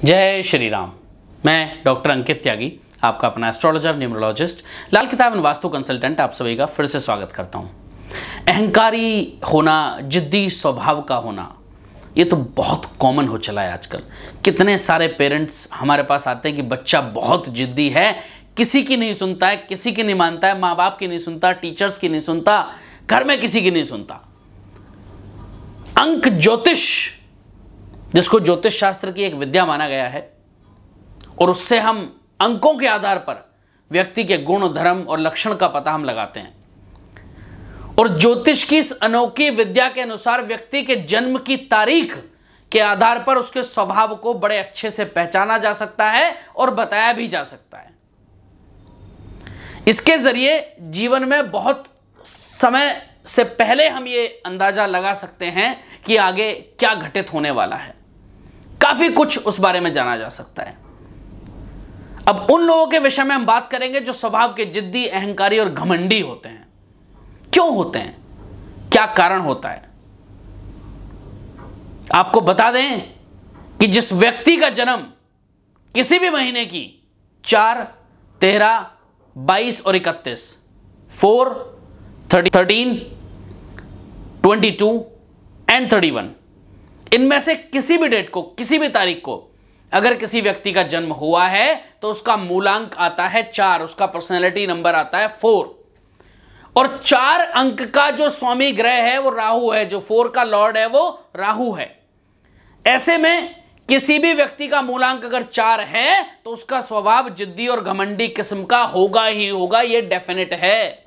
जय श्री राम। मैं डॉक्टर अंकित त्यागी, आपका अपना एस्ट्रोलॉजर, न्यूमरोलॉजिस्ट, लाल किताब एवं वास्तु कंसल्टेंट आप सभी का फिर से स्वागत करता हूं। अहंकारी होना, जिद्दी स्वभाव का होना, ये तो बहुत कॉमन हो चला है आजकल। कितने सारे पेरेंट्स हमारे पास आते हैं कि बच्चा बहुत जिद्दी है, किसी की नहीं सुनता है, किसी की नहीं मानता है, माँ बाप की नहीं सुनता, टीचर्स की नहीं सुनता, घर में किसी की नहीं सुनता। अंक ज्योतिष, जिसको ज्योतिष शास्त्र की एक विद्या माना गया है, और उससे हम अंकों के आधार पर व्यक्ति के गुण, धर्म और लक्षण का पता हम लगाते हैं। और ज्योतिष की इस अनोखी विद्या के अनुसार व्यक्ति के जन्म की तारीख के आधार पर उसके स्वभाव को बड़े अच्छे से पहचाना जा सकता है और बताया भी जा सकता है। इसके जरिए जीवन में बहुत समय से पहले हम ये अंदाजा लगा सकते हैं कि आगे क्या घटित होने वाला है। काफी कुछ उस बारे में जाना जा सकता है। अब उन लोगों के विषय में हम बात करेंगे जो स्वभाव के जिद्दी, अहंकारी और घमंडी होते हैं। क्यों होते हैं, क्या कारण होता है? आपको बता दें कि जिस व्यक्ति का जन्म किसी भी महीने की 4, 13, 22 और 31, 4, 13, 22 एंड 31, इनमें से किसी भी डेट को, किसी भी तारीख को अगर किसी व्यक्ति का जन्म हुआ है तो उसका मूलांक आता है 4, उसका पर्सनैलिटी नंबर आता है 4। और 4 अंक का जो स्वामी ग्रह है वो राहु है, जो 4 का लॉर्ड है वो राहु है। ऐसे में किसी भी व्यक्ति का मूलांक अगर 4 है तो उसका स्वभाव जिद्दी और घमंडी किस्म का होगा ही होगा, ये डेफिनेट है।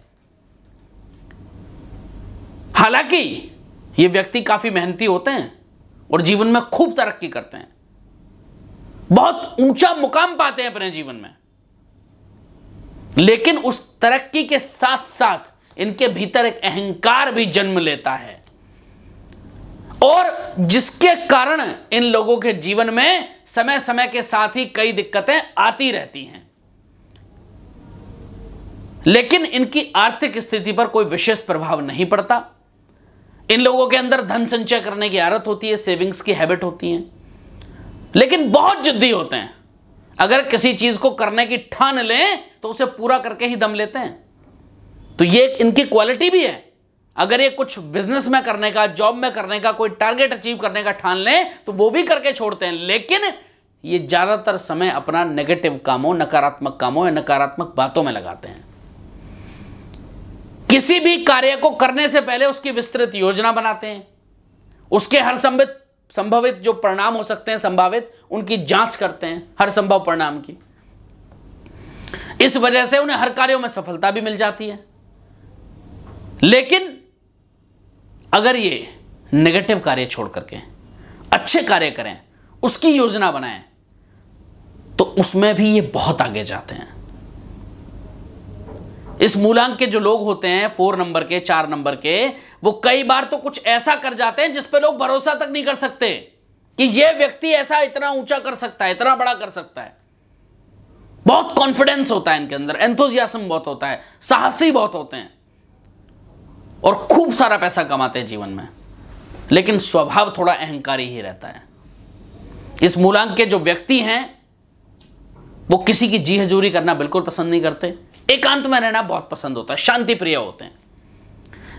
हालांकि ये व्यक्ति काफी मेहनती होते हैं और जीवन में खूब तरक्की करते हैं, बहुत ऊंचा मुकाम पाते हैं अपने जीवन में, लेकिन उस तरक्की के साथ साथ इनके भीतर एक अहंकार भी जन्म लेता है, और जिसके कारण इन लोगों के जीवन में समय समय के साथ ही कई दिक्कतें आती रहती हैं। लेकिन इनकी आर्थिक स्थिति पर कोई विशेष प्रभाव नहीं पड़ता। इन लोगों के अंदर धन संचय करने की आदत होती है, सेविंग्स की हैबिट होती है, लेकिन बहुत जिद्दी होते हैं। अगर किसी चीज को करने की ठान लें तो उसे पूरा करके ही दम लेते हैं। तो ये इनकी क्वालिटी भी है। अगर ये कुछ बिजनेस में करने का, जॉब में करने का, कोई टारगेट अचीव करने का ठान लें तो वो भी करके छोड़ते हैं, लेकिन ये ज्यादातर समय अपना नेगेटिव कामों, नकारात्मक कामों या नकारात्मक बातों में लगाते हैं। किसी भी कार्य को करने से पहले उसकी विस्तृत योजना बनाते हैं, उसके हर संभावित जो परिणाम हो सकते हैं, संभावित, उनकी जांच करते हैं, हर संभव परिणाम की। इस वजह से उन्हें हर कार्यों में सफलता भी मिल जाती है। लेकिन अगर ये नेगेटिव कार्य छोड़ करके अच्छे कार्य करें, उसकी योजना बनाएं, तो उसमें भी ये बहुत आगे जाते हैं। इस मूलांक के जो लोग होते हैं, 4 नंबर के, 4 नंबर के, वो कई बार तो कुछ ऐसा कर जाते हैं जिस पे लोग भरोसा तक नहीं कर सकते कि ये व्यक्ति ऐसा इतना ऊंचा कर सकता है, इतना बड़ा कर सकता है। बहुत कॉन्फिडेंस होता है इनके अंदर, एंथुसियाज्म बहुत होता है, साहसी बहुत होते हैं और खूब सारा पैसा कमाते हैं जीवन में, लेकिन स्वभाव थोड़ा अहंकारी ही रहता है। इस मूलांक के जो व्यक्ति हैं वो किसी की जी हजूरी करना बिल्कुल पसंद नहीं करते, एकांत में रहना बहुत पसंद होता है, शांति प्रिय होते हैं,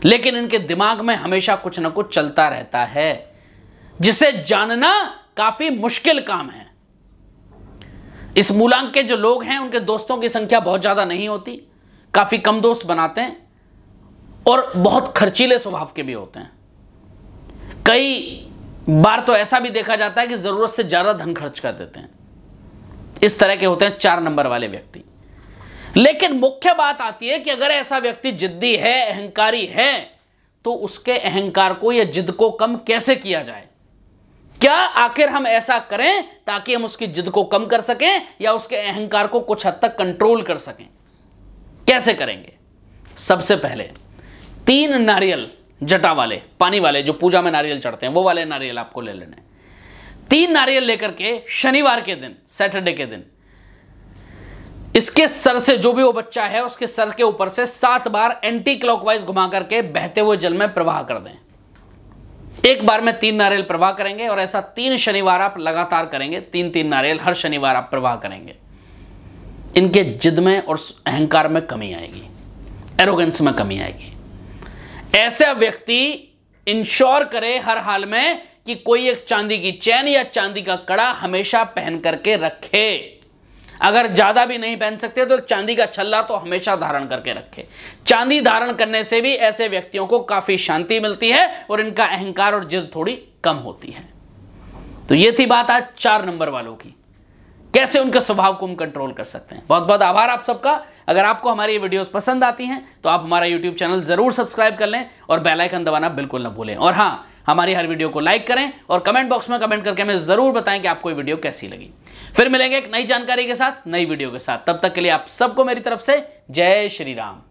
लेकिन इनके दिमाग में हमेशा कुछ ना कुछ चलता रहता है जिसे जानना काफी मुश्किल काम है। इस मूलांक के जो लोग हैं उनके दोस्तों की संख्या बहुत ज्यादा नहीं होती, काफी कम दोस्त बनाते हैं और बहुत खर्चीले स्वभाव के भी होते हैं। कई बार तो ऐसा भी देखा जाता है कि जरूरत से ज्यादा धन खर्च कर देते हैं। इस तरह के होते हैं 4 नंबर वाले व्यक्ति। लेकिन मुख्य बात आती है कि अगर ऐसा व्यक्ति जिद्दी है, अहंकारी है, तो उसके अहंकार को या जिद को कम कैसे किया जाए? क्या आखिर हम ऐसा करें ताकि हम उसकी जिद को कम कर सकें या उसके अहंकार को कुछ हद तक कंट्रोल कर सकें? कैसे करेंगे? सबसे पहले 3 नारियल, जटा वाले, पानी वाले, जो पूजा में नारियल चढ़ते हैं, वो वाले नारियल आपको ले लेने। 3 नारियल लेकर के शनिवार के दिन, सैटरडे के दिन, इसके सर से, जो भी वो बच्चा है उसके सर के ऊपर से 7 बार एंटी क्लॉकवाइज घुमा करके बहते हुए जल में प्रवाह कर दें। एक बार में 3 नारियल प्रवाह करेंगे और ऐसा 3 शनिवार आप लगातार करेंगे। 3-3 नारियल हर शनिवार आप प्रवाह करेंगे। इनके जिद में और अहंकार में कमी आएगी, एरोगेंस में कमी आएगी। ऐसा व्यक्ति इंश्योर करे हर हाल में कि कोई एक चांदी की चैन या चांदी का कड़ा हमेशा पहन करके रखे। अगर ज्यादा भी नहीं पहन सकते तो एक चांदी का छल्ला तो हमेशा धारण करके रखे। चांदी धारण करने से भी ऐसे व्यक्तियों को काफी शांति मिलती है और इनका अहंकार और जिद थोड़ी कम होती है। तो ये थी बात आज 4 नंबर वालों की, कैसे उनके स्वभाव को हम कंट्रोल कर सकते हैं। बहुत बहुत आभार आप सबका। अगर आपको हमारी ये वीडियोस पसंद आती हैं तो आप हमारा यूट्यूब चैनल जरूर सब्सक्राइब कर लें और बेल आइकन दबाना बिल्कुल ना भूलें। और हाँ, हमारी हर वीडियो को लाइक करें और कमेंट बॉक्स में कमेंट करके हमें जरूर बताएं कि आपको ये वीडियो कैसी लगी। फिर मिलेंगे एक नई जानकारी के साथ, नई वीडियो के साथ। तब तक के लिए आप सबको मेरी तरफ से जय श्री राम।